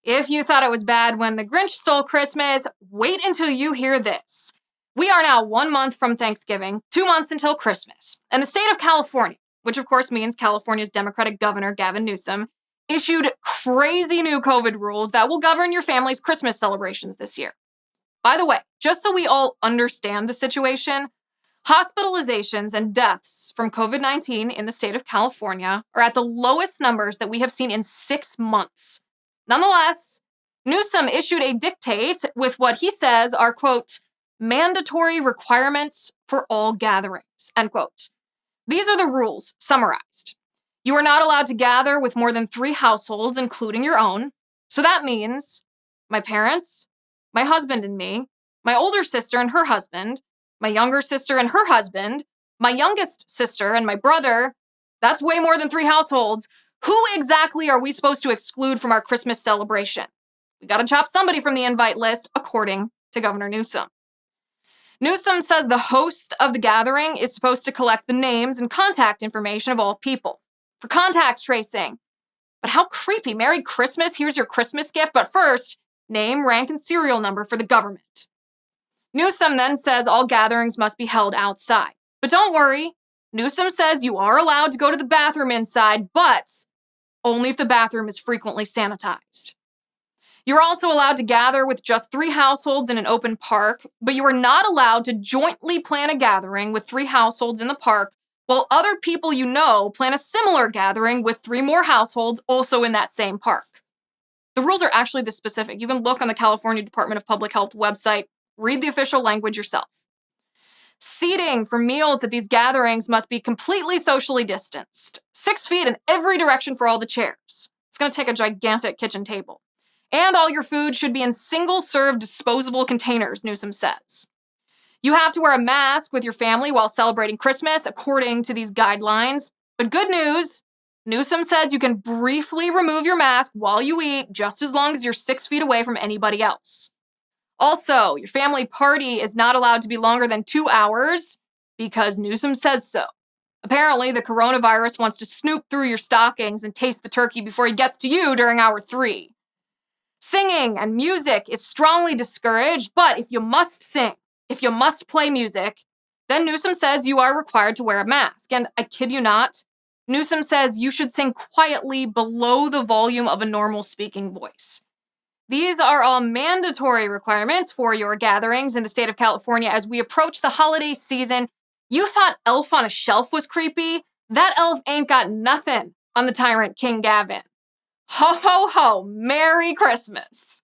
If you thought it was bad when the Grinch stole Christmas, wait until you hear this. We are now 1 month from Thanksgiving, 2 months until Christmas, and the state of California, which of course means California's Democratic Governor Gavin Newsom, issued crazy new COVID rules that will govern your family's Christmas celebrations this year. By the way, just so we all understand the situation, hospitalizations and deaths from COVID-19 in the state of California are at the lowest numbers that we have seen in 6 months. Nonetheless, Newsom issued a dictate with what he says are, quote, mandatory requirements for all gatherings, end quote. These are the rules summarized. You are not allowed to gather with more than 3 households, including your own. So that means my parents, my husband and me, my older sister and her husband, my younger sister and her husband, my youngest sister and my brother. That's way more than 3 households. Who exactly are we supposed to exclude from our Christmas celebration? We gotta chop somebody from the invite list, according to Governor Newsom. Newsom says the host of the gathering is supposed to collect the names and contact information of all people for contact tracing. But how creepy. Merry Christmas, here's your Christmas gift, but first, name, rank, and serial number for the government. Newsom then says all gatherings must be held outside. But don't worry, Newsom says you are allowed to go to the bathroom inside, but only if the bathroom is frequently sanitized. You're also allowed to gather with just 3 households in an open park, but you are not allowed to jointly plan a gathering with 3 households in the park while other people you know plan a similar gathering with 3 more households also in that same park. The rules are actually this specific. You can look on the California Department of Public Health website, read the official language yourself. Seating for meals at these gatherings must be completely socially distanced, 6 feet in every direction for all the chairs. It's going to take a gigantic kitchen table. And all your food should be in single-serve disposable containers, Newsom says. You have to wear a mask with your family while celebrating Christmas, according to these guidelines. But good news, Newsom says you can briefly remove your mask while you eat, just as long as you're 6 feet away from anybody else. Also, your family party is not allowed to be longer than 2 hours because Newsom says so. Apparently, the coronavirus wants to snoop through your stockings and taste the turkey before he gets to you during hour 3. Singing and music is strongly discouraged, but if you must sing, if you must play music, then Newsom says you are required to wear a mask. And I kid you not, Newsom says you should sing quietly below the volume of a normal speaking voice. These are all mandatory requirements for your gatherings in the state of California as we approach the holiday season. You thought Elf on a Shelf was creepy? That elf ain't got nothing on the tyrant King Gavin. Ho, ho, ho, Merry Christmas.